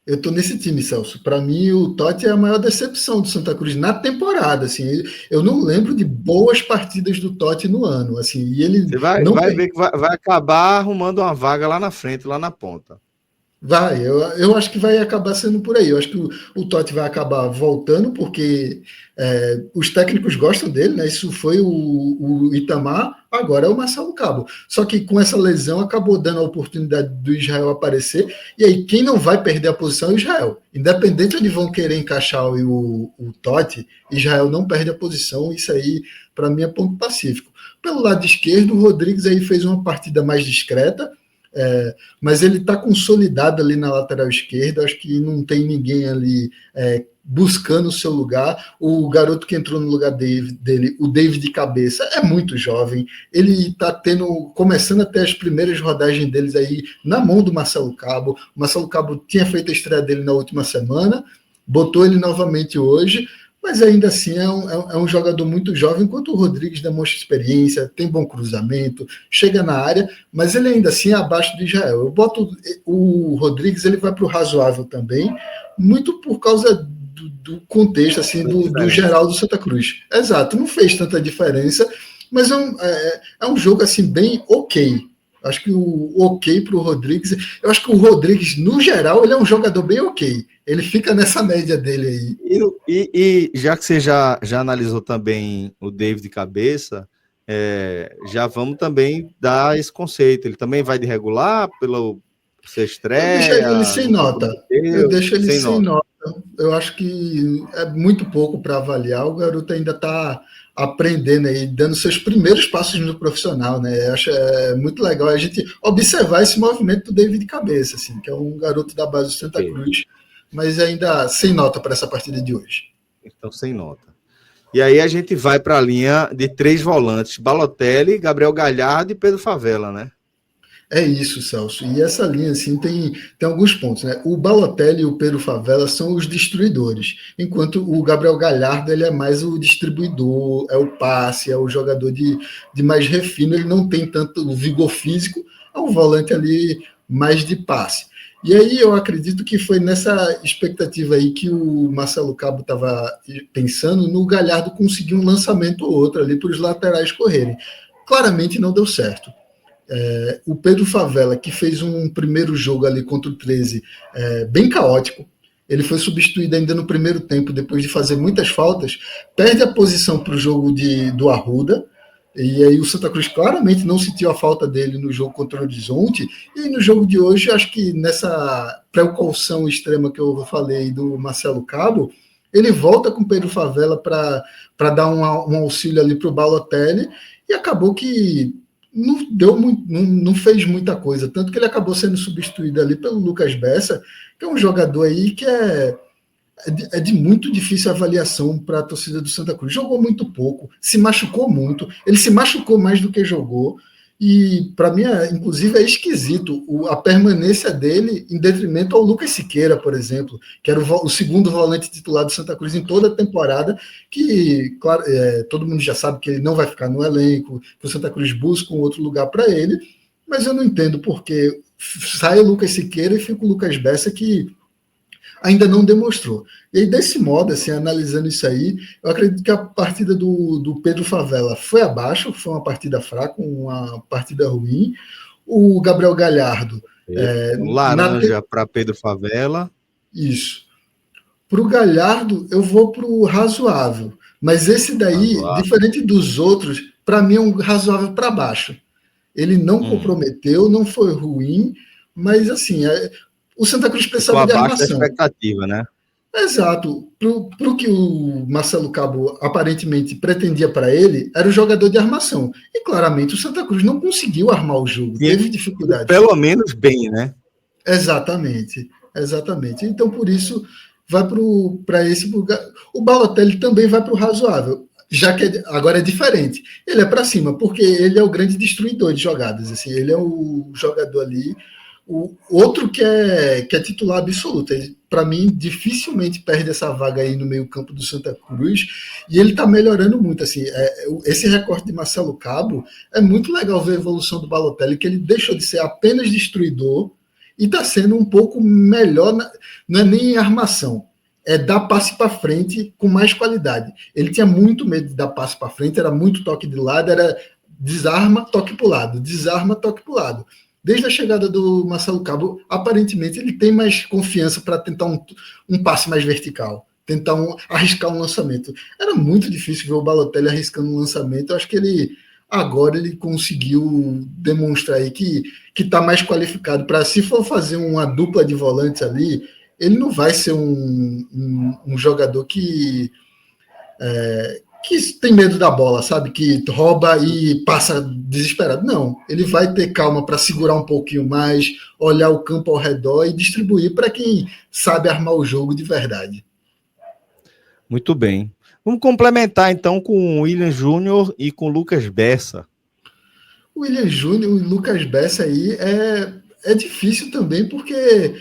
Eu tô nesse time, Celso. Para mim, o Totti é a maior decepção do Santa Cruz na temporada. Assim, eu não lembro de boas partidas do Totti no ano. Assim, e ele você vai ver que vai acabar arrumando uma vaga lá na frente, lá na ponta. Vai, eu acho que vai acabar sendo por aí. Eu acho que o Totti vai acabar voltando, porque os técnicos gostam dele, né? Isso foi o Itamar, agora é o Marcelo Cabo. Só que com essa lesão acabou dando a oportunidade do Israel aparecer, e aí quem não vai perder a posição é o Israel. Independente onde vão querer encaixar o Totti, Israel não perde a posição, isso aí, para mim, é ponto pacífico. Pelo lado esquerdo, o Rodrigues aí fez uma partida mais discreta, mas ele está consolidado ali na lateral esquerda. Acho que não tem ninguém ali buscando o seu lugar. O garoto que entrou no lugar dele, o David Cabeça, é muito jovem. Ele está começando a ter as primeiras rodagens deles aí na mão do Marcelo Cabo. O Marcelo Cabo tinha feito a estreia dele na última semana, botou ele novamente hoje, mas ainda assim é um jogador muito jovem, enquanto o Rodrigues demonstra experiência, tem bom cruzamento, chega na área, mas ele ainda assim é abaixo do Israel. Eu boto o Rodrigues, ele vai para o razoável também, muito por causa do contexto, assim, do geral do Santa Cruz. Exato, não fez tanta diferença, mas é um jogo assim bem ok. Acho que o ok para o Rodrigues, eu acho que o Rodrigues, no geral, ele é um jogador bem ok. Ele fica nessa média dele aí. E já que você já analisou também o David Cabeça, já vamos também dar esse conceito. Ele também vai de regular pelo ser estreia? Eu deixo ele sem nota. Eu deixo ele sem nota. Eu acho que é muito pouco para avaliar. O garoto ainda está aprendendo aí, dando seus primeiros passos no profissional, né? Eu acho muito legal a gente observar esse movimento do David Cabeça, assim, que é um garoto da base do Santa Cruz, mas ainda sem nota para essa partida de hoje. Então, sem nota. E aí a gente vai para a linha de 3 volantes, Balotelli, Gabriel Galhardo e Pedro Favela, né? É isso, Celso. E essa linha, assim, tem alguns pontos, né? O Balotelli e o Pedro Favela são os destruidores, enquanto o Gabriel Galhardo, ele é mais o distribuidor, é o passe, é o jogador de mais refino, ele não tem tanto vigor físico, é um volante ali mais de passe. E aí eu acredito que foi nessa expectativa aí que o Marcelo Cabo estava pensando no Galhardo conseguir um lançamento ou outro ali para os laterais correrem. Claramente não deu certo. O Pedro Favela, que fez um primeiro jogo ali contra o 13 bem caótico, ele foi substituído ainda no primeiro tempo, depois de fazer muitas faltas, perde a posição para o jogo do Arruda, e aí o Santa Cruz claramente não sentiu a falta dele no jogo contra o Horizonte, e no jogo de hoje, acho que nessa precaução extrema que eu falei do Marcelo Cabo, ele volta com o Pedro Favela para dar um auxílio ali para o Balotelli, e acabou que não fez muita coisa, tanto que ele acabou sendo substituído ali pelo Lucas Bessa, que é um jogador aí que é de muito difícil avaliação para a torcida do Santa Cruz. Jogou muito pouco, se machucou muito, ele se machucou mais do que jogou, e para mim, inclusive, é esquisito a permanência dele em detrimento ao Lucas Siqueira, por exemplo, que era o segundo volante titular do Santa Cruz em toda a temporada, que, claro, todo mundo já sabe que ele não vai ficar no elenco, que o Santa Cruz busca um outro lugar para ele, mas eu não entendo porque sai o Lucas Siqueira e fica o Lucas Bessa, que ainda não demonstrou. E aí, desse modo, assim, analisando isso aí, eu acredito que a partida do Pedro Favela foi abaixo, foi uma partida fraca, uma partida ruim. O Gabriel Galhardo... laranja para Pedro Favela. Isso. Para o Galhardo, eu vou para o razoável. Mas esse daí, diferente dos outros, para mim é um razoável para baixo. Ele não comprometeu, não foi ruim, mas assim... o Santa Cruz precisava de armação. Da expectativa, né? Exato. Para o que o Marcelo Cabo aparentemente pretendia para ele, era o jogador de armação. E claramente o Santa Cruz não conseguiu armar o jogo, teve dificuldade. Pelo menos bem, né? Exatamente. Então, por isso, vai para esse. O Balotelli também vai para o razoável, já que agora é diferente. Ele é para cima, porque ele é o grande destruidor de jogadas. Assim, ele é o jogador ali. O outro que é titular absoluto, para mim dificilmente perde essa vaga aí no meio campo do Santa Cruz, e ele está melhorando muito, assim, esse recorte de Marcelo Cabo, é muito legal ver a evolução do Balotelli, que ele deixou de ser apenas destruidor e está sendo um pouco melhor, não é nem armação, é dar passe para frente com mais qualidade. Ele tinha muito medo de dar passe para frente, era muito toque de lado, era desarma, toque para o lado, desarma, toque para o lado. Desde a chegada do Marcelo Cabo, aparentemente ele tem mais confiança para tentar um passe mais vertical, tentar arriscar um lançamento. Era muito difícil ver o Balotelli arriscando um lançamento. Eu acho que agora ele conseguiu demonstrar aí que está mais qualificado para, se for fazer uma dupla de volantes ali, ele não vai ser um jogador que tem medo da bola, sabe? Que rouba e passa desesperado. Não, ele vai ter calma para segurar um pouquinho mais, olhar o campo ao redor e distribuir para quem sabe armar o jogo de verdade. Muito bem. Vamos complementar então com o William Júnior e com o Lucas Bessa. O William Júnior e o Lucas Bessa aí é difícil também, porque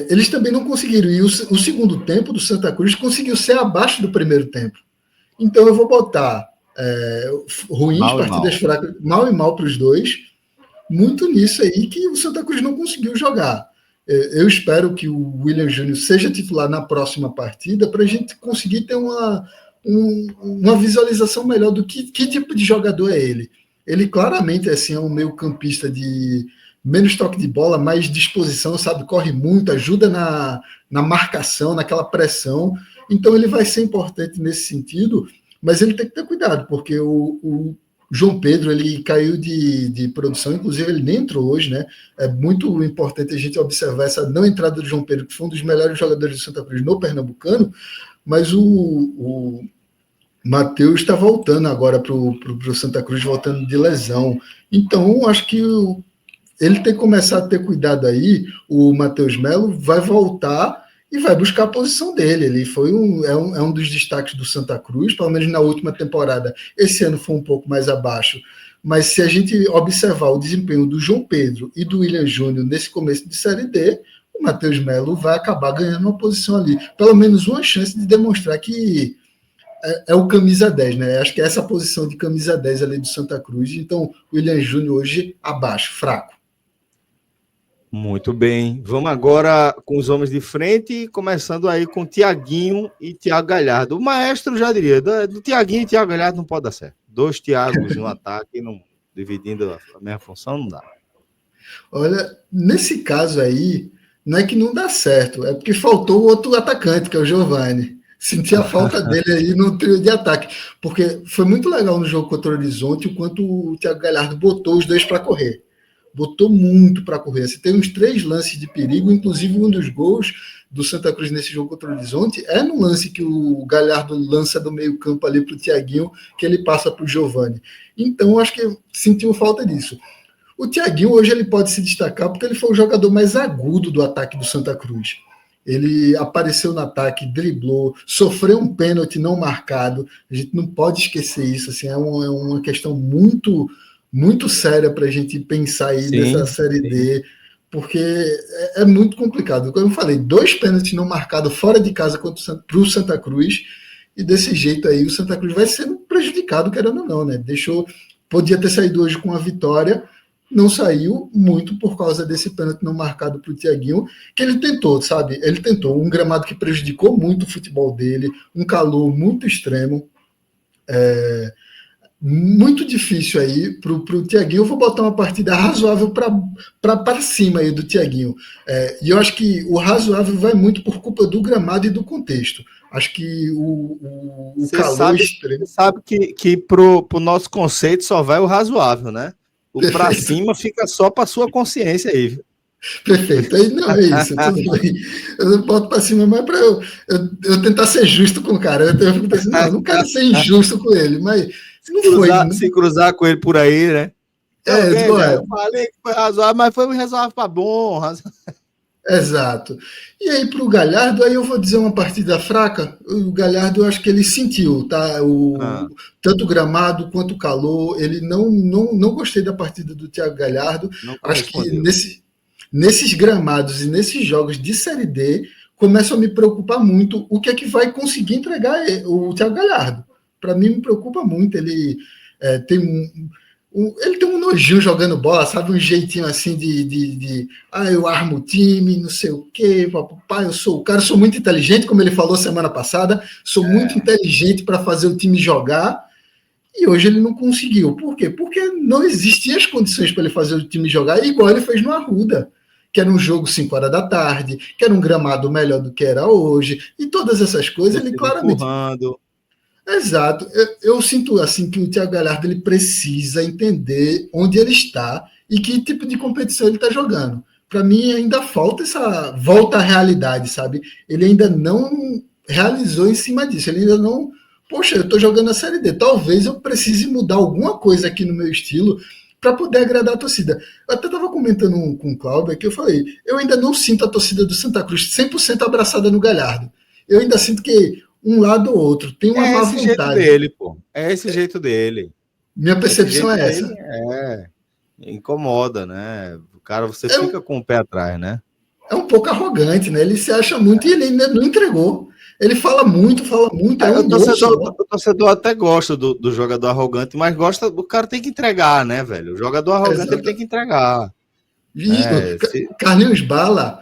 eles também não conseguiram. E o segundo tempo do Santa Cruz conseguiu ser abaixo do primeiro tempo. Então eu vou botar ruins, partidas fracas, mal e mal para os dois, muito nisso aí que o Santa Cruz não conseguiu jogar. Eu espero que o William Júnior seja titular na próxima partida para a gente conseguir ter uma visualização melhor do que tipo de jogador é ele. Ele claramente assim, é um meio campista de menos toque de bola, mais disposição, sabe? Corre muito, ajuda na marcação, naquela pressão. Então ele vai ser importante nesse sentido, mas ele tem que ter cuidado, porque o João Pedro ele caiu de produção, inclusive ele nem entrou hoje, né? É muito importante a gente observar essa não entrada do João Pedro, que foi um dos melhores jogadores do Santa Cruz no Pernambucano, mas o Matheus está voltando agora para o Santa Cruz, voltando de lesão. Então, acho que ele tem que começar a ter cuidado aí. O Matheus Melo vai voltar e vai buscar a posição dele. Ele foi é um dos destaques do Santa Cruz, pelo menos na última temporada. Esse ano foi um pouco mais abaixo. Mas se a gente observar o desempenho do João Pedro e do William Júnior nesse começo de Série D, o Matheus Melo vai acabar ganhando uma posição ali. Pelo menos uma chance de demonstrar que é o camisa 10, né? Acho que é essa posição de camisa 10 ali do Santa Cruz. Então, o William Júnior hoje abaixo, fraco. Muito bem. Vamos agora com os homens de frente, começando aí com Tiaguinho e Thiago Galhardo. O maestro já diria, do Tiaguinho e Thiago Galhardo não pode dar certo. 2 Thiagos no ataque, não, dividindo a mesma função, não dá. Olha, nesse caso aí, não é que não dá certo, é porque faltou o outro atacante, que é o Giovani. Senti a falta dele aí no trio de ataque, porque foi muito legal no jogo contra o Horizonte o quanto o Thiago Galhardo botou os dois para correr. Botou muito para correr. Você tem uns 3 lances de perigo, inclusive um dos gols do Santa Cruz nesse jogo contra o Horizonte é no lance que o Galhardo lança do meio campo ali para o Thiaguinho, que ele passa para o Giovani. Então, acho que sentiu falta disso. O Thiaguinho hoje ele pode se destacar porque ele foi o jogador mais agudo do ataque do Santa Cruz. Ele apareceu no ataque, driblou, sofreu um pênalti não marcado. A gente não pode esquecer isso. Assim, é uma questão muito, muito séria para a gente pensar aí nessa Série D, porque é muito complicado. Como eu falei, 2 pênaltis não marcados fora de casa para o Santa Cruz, e desse jeito aí o Santa Cruz vai sendo prejudicado, querendo ou não, né? Podia ter saído hoje com a vitória, não saiu muito por causa desse pênalti não marcado para o Thiaguinho, que ele tentou, sabe? Ele tentou um gramado que prejudicou muito o futebol dele, um calor muito extremo, muito difícil aí para o Thiaguinho. Eu vou botar uma partida razoável para cima aí do Thiaguinho. E eu acho que o razoável vai muito por culpa do gramado e do contexto. Acho que o calor extremo... Você sabe que pro nosso conceito só vai o razoável, né? O para cima fica só para sua consciência aí. Viu? Perfeito. Aí, não, é isso. Tudo bem. Eu boto para cima, mas para eu tentar ser justo com o cara. Eu fico pensando, não quero ser injusto com ele, mas não foi. Se cruzar com ele por aí, né? Eu falei que foi razoável, mas foi um razoável para bom. Exato. E aí, para o Galhardo, aí eu vou dizer uma partida fraca. O Galhardo, eu acho que ele sentiu, tá? Tanto o gramado quanto o calor. Ele não gostei da partida do Thiago Galhardo. Acho que nesses gramados e nesses jogos de Série D, começa a me preocupar muito o que é que vai conseguir entregar o Thiago Galhardo. Para mim, me preocupa muito. Ele ele tem um nojinho jogando bola, sabe? Um jeitinho assim eu armo o time, não sei o quê, papai, eu sou o cara, sou muito inteligente, como ele falou semana passada, sou muito inteligente para fazer o time jogar, e hoje ele não conseguiu. Por quê? Porque não existiam as condições para ele fazer o time jogar, igual ele fez no Arruda, que era um jogo 5 horas da tarde, que era um gramado melhor do que era hoje, e todas essas coisas, ele claramente... Exato. Eu sinto assim que o Thiago Galhardo ele precisa entender onde ele está e que tipo de competição ele está jogando. Para mim ainda falta essa volta à realidade, sabe? Ele ainda não realizou em cima disso. Ele ainda não... Poxa, eu estou jogando a Série D. Talvez eu precise mudar alguma coisa aqui no meu estilo para poder agradar a torcida. Eu até estava comentando com o Cláudio que eu falei, eu ainda não sinto a torcida do Santa Cruz 100% abraçada no Galhardo. Eu ainda sinto que um lado ou outro. Tem uma má vontade. Jeito dele, pô. É esse jeito dele. Minha percepção é essa. Incomoda, né? O cara, você fica com o pé atrás, né? É um pouco arrogante, né? Ele se acha muito e ele ainda não entregou. Ele fala muito. O torcedor até gosta do jogador arrogante, mas o cara tem que entregar, né, velho? O jogador arrogante ele tem que entregar. Carlinhos Bala,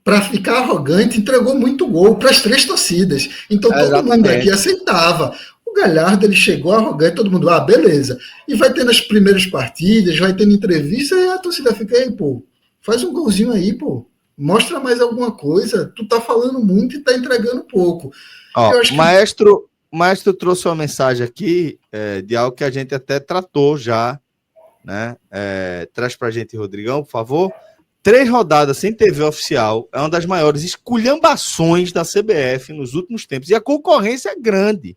para ficar arrogante, entregou muito gol para as 3 torcidas. Então todo mundo aqui aceitava. O Galhardo, ele chegou arrogante, todo mundo, beleza. E vai tendo as primeiras partidas, vai tendo entrevista, e a torcida fica aí, pô, faz um golzinho aí, pô. Mostra mais alguma coisa. Tu tá falando muito e tá entregando pouco. O Maestro trouxe uma mensagem aqui de algo que a gente até tratou já, né? Traz pra gente, Rodrigão, por favor. 3 rodadas sem TV oficial é uma das maiores esculhambações da CBF nos últimos tempos. E a concorrência é grande.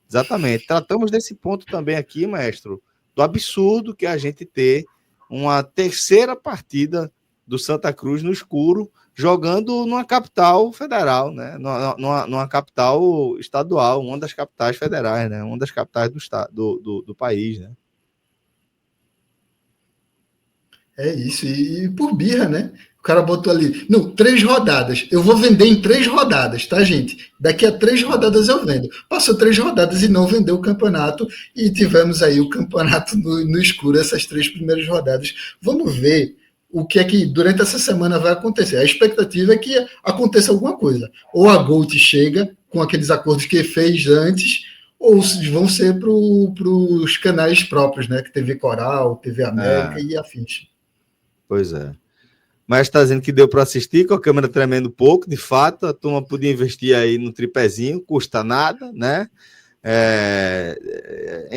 Exatamente. Tratamos desse ponto também aqui, mestre, do absurdo que é a gente ter uma terceira partida do Santa Cruz no escuro, jogando numa capital federal, né? Numa capital estadual, uma das capitais federais, né? Uma das capitais do país, né? É isso, e por birra, né? O cara botou ali, não, 3 rodadas. Eu vou vender em 3 rodadas, tá, gente? Daqui a 3 rodadas eu vendo. Passou 3 rodadas e não vendeu o campeonato, e tivemos aí o campeonato no escuro, essas 3 primeiras rodadas. Vamos ver o que é que durante essa semana vai acontecer. A expectativa é que aconteça alguma coisa. Ou a Gold chega com aqueles acordos que fez antes, ou vão ser para os canais próprios, né? Que TV Coral, TV América e afins. Pois é. Mas está dizendo que deu para assistir com a câmera tremendo pouco, de fato, a turma podia investir aí no tripézinho, custa nada, né?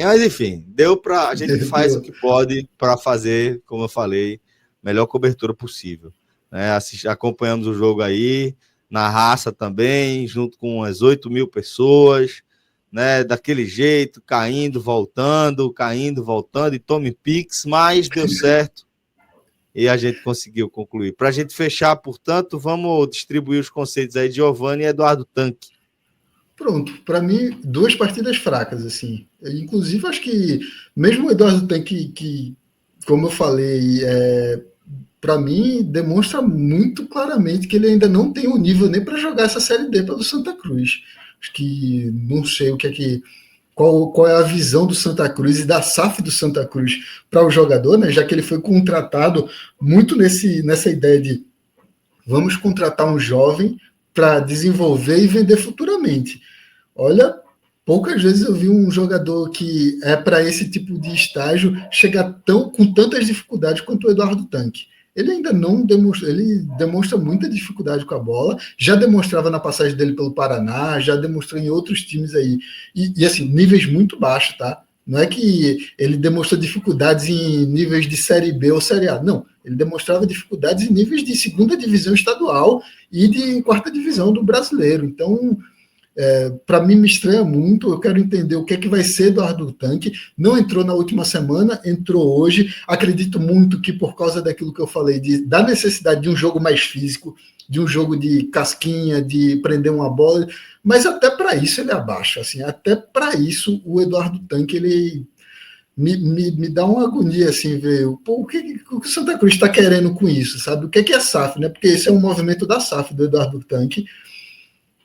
Mas enfim, deu para a gente faz o que pode para fazer, como eu falei, melhor cobertura possível, né? Acompanhamos o jogo aí, na raça também, junto com as 8 mil pessoas, né? Daquele jeito, caindo, voltando, e tome pix, mas deu certo. E a gente conseguiu concluir. Para a gente fechar, portanto, vamos distribuir os conceitos aí de Giovani e Eduardo Tanque. Pronto, para mim, 2 partidas fracas, assim. Inclusive, acho que mesmo o Eduardo Tanque, que como eu falei, para mim, demonstra muito claramente que ele ainda não tem o nível nem para jogar essa Série D pelo Santa Cruz. Acho que não sei o que é que. Qual é a visão do Santa Cruz e da SAF do Santa Cruz para o jogador, né? Já que ele foi contratado muito nessa ideia de vamos contratar um jovem para desenvolver e vender futuramente. Olha, poucas vezes eu vi um jogador que é para esse tipo de estágio chegar com tantas dificuldades quanto o Eduardo Tanque. Ele ainda não demonstra, ele demonstra muita dificuldade com a bola, já demonstrava na passagem dele pelo Paraná, já demonstrou em outros times aí, e assim, níveis muito baixos, tá? Não é que ele demonstrou dificuldades em níveis de Série B ou Série A, não. Ele demonstrava dificuldades em níveis de segunda divisão estadual e de quarta divisão do brasileiro. Então, para mim me estranha muito, eu quero entender o que é que vai ser Eduardo Tanque. Não entrou na última semana, entrou hoje. Acredito muito que por causa daquilo que eu falei, da necessidade de um jogo mais físico, de um jogo de casquinha, de prender uma bola, mas até para isso ele abaixa, assim, até para isso o Eduardo Tanque, ele me dá uma agonia, assim, ver o que o Santa Cruz está querendo com isso, sabe? O que é a SAF, né? Porque esse é um movimento da SAF, do Eduardo Tanque.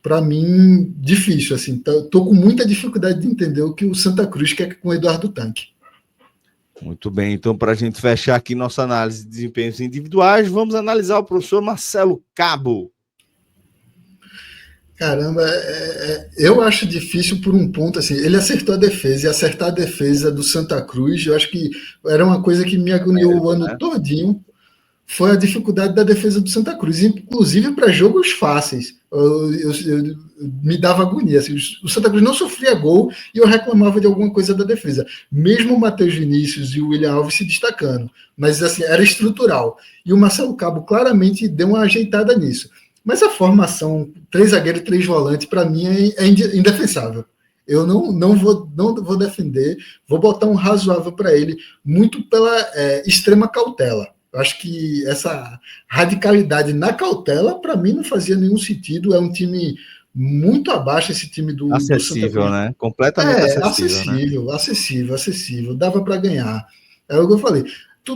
Para mim, difícil, assim, tô com muita dificuldade de entender o que o Santa Cruz quer com o Eduardo Tanque. Muito bem, então para a gente fechar aqui nossa análise de desempenhos individuais, vamos analisar o professor Marcelo Cabo. Caramba, eu acho difícil por um ponto, assim, ele acertou a defesa, e acertar a defesa do Santa Cruz, eu acho que era uma coisa que me agoniou o ano todinho, foi a dificuldade da defesa do Santa Cruz, inclusive para jogos fáceis. Eu me dava agonia. Assim, o Santa Cruz não sofria gol e eu reclamava de alguma coisa da defesa. Mesmo o Matheus Vinícius e o William Alves se destacando. Mas assim, era estrutural. E o Marcelo Cabo claramente deu uma ajeitada nisso. Mas a formação 3 zagueiros e 3 volantes, para mim, é indefensável. Eu não vou defender, vou botar um razoável para ele, muito pela extrema cautela. Eu acho que essa radicalidade na cautela, para mim, não fazia nenhum sentido. É um time muito abaixo, esse time do acessível, do Santa Cruz. Né? Completamente acessível. Acessível. Dava para ganhar. É o que eu falei.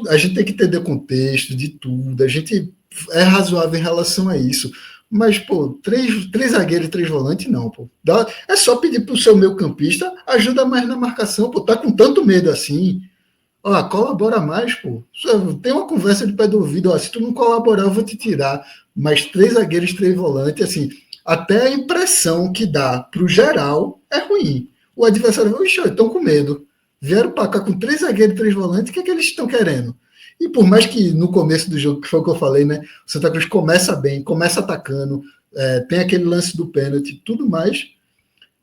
A gente tem que entender contexto de tudo. A gente é razoável em relação a isso. Mas, pô, 3 zagueiros e 3 volantes, não, pô. É só pedir para o seu meio campista, ajuda mais na marcação, pô. Tá com tanto medo assim. Ó, colabora mais, pô. Tem uma conversa de pé do ouvido, ó, se tu não colaborar, eu vou te tirar. Mas 3 zagueiros, 3 volantes, assim, até a impressão que dá pro geral é ruim. O adversário vai, estão com medo. Vieram para cá com 3 zagueiros, 3 volantes, o que é que eles estão querendo? E por mais que no começo do jogo, que foi o que eu falei, né? O Santa Cruz começa bem, começa atacando, tem aquele lance do pênalti, tudo mais.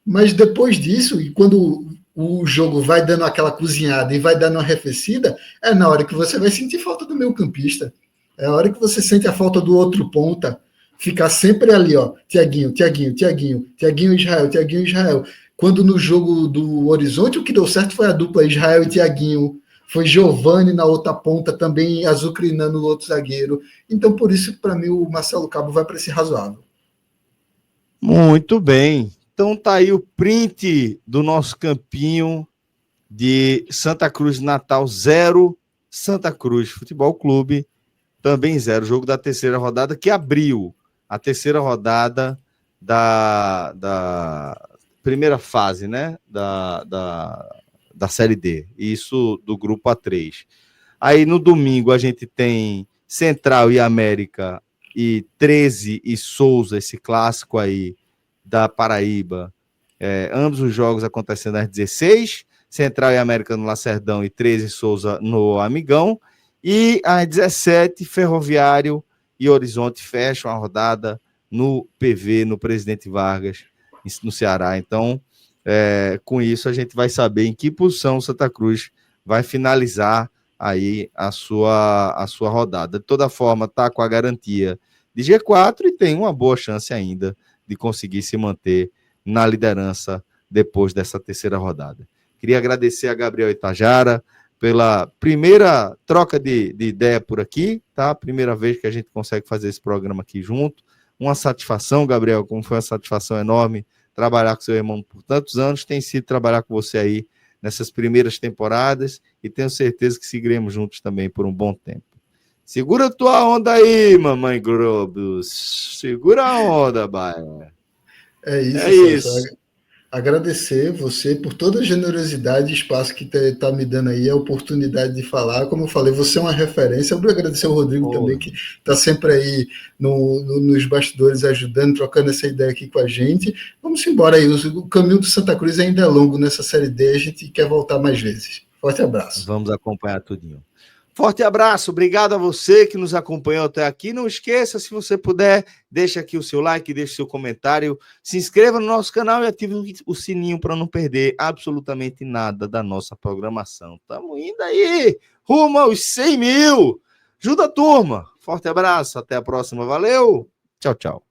Mas depois disso, e quando o jogo vai dando aquela cozinhada e vai dando uma arrefecida, é na hora que você vai sentir falta do meio campista. É a hora que você sente a falta do outro ponta, ficar sempre ali, ó, Thiaguinho, Israel. quando no jogo do Horizonte o que deu certo foi a dupla Israel e Thiaguinho, foi Giovani na outra ponta também azucrinando o outro zagueiro. Então, por isso, para mim, o Marcelo Cabo vai para esse razoável. Muito bem. Então tá aí o print do nosso campinho de Santa Cruz Natal 0, Santa Cruz Futebol Clube também 0. Jogo da terceira rodada que abriu a terceira rodada da primeira fase, né? Da Série D. Isso do grupo A3. Aí no domingo a gente tem Central e América e 13 e Souza, esse clássico aí da Paraíba. Ambos os jogos acontecendo às 16, Central e América no Lacerdão e 13 e Souza no Amigão. E às 17, Ferroviário e Horizonte fecham a rodada no PV, no Presidente Vargas, no Ceará. Então, com isso, a gente vai saber em que posição o Santa Cruz vai finalizar aí a sua rodada. De toda forma, está com a garantia de G4 e tem uma boa chance ainda de conseguir se manter na liderança depois dessa terceira rodada. Queria agradecer a Gabriel Itajara pela primeira troca de ideia por aqui, tá? Primeira vez que a gente consegue fazer esse programa aqui junto. Uma satisfação, Gabriel, como foi uma satisfação enorme trabalhar com seu irmão por tantos anos, tem sido trabalhar com você aí nessas primeiras temporadas e tenho certeza que seguiremos juntos também por um bom tempo. Segura tua onda aí, mamãe Globos. Segura a onda, Baia. É isso, É isso. Agradecer você por toda a generosidade e espaço que está me dando aí, a oportunidade de falar. Como eu falei, você é uma referência. Eu vou agradecer ao Rodrigo também, que está sempre aí nos bastidores ajudando, trocando essa ideia aqui com a gente. Vamos embora aí. O caminho do Santa Cruz ainda é longo nessa Série D. A gente quer voltar mais vezes. Forte abraço. Vamos acompanhar tudinho. Forte abraço, obrigado a você que nos acompanhou até aqui. Não esqueça, se você puder, deixa aqui o seu like, deixa o seu comentário, se inscreva no nosso canal e ative o sininho para não perder absolutamente nada da nossa programação. Estamos indo aí, rumo aos 100 mil. Ajuda a turma. Forte abraço, até a próxima. Valeu, tchau, tchau.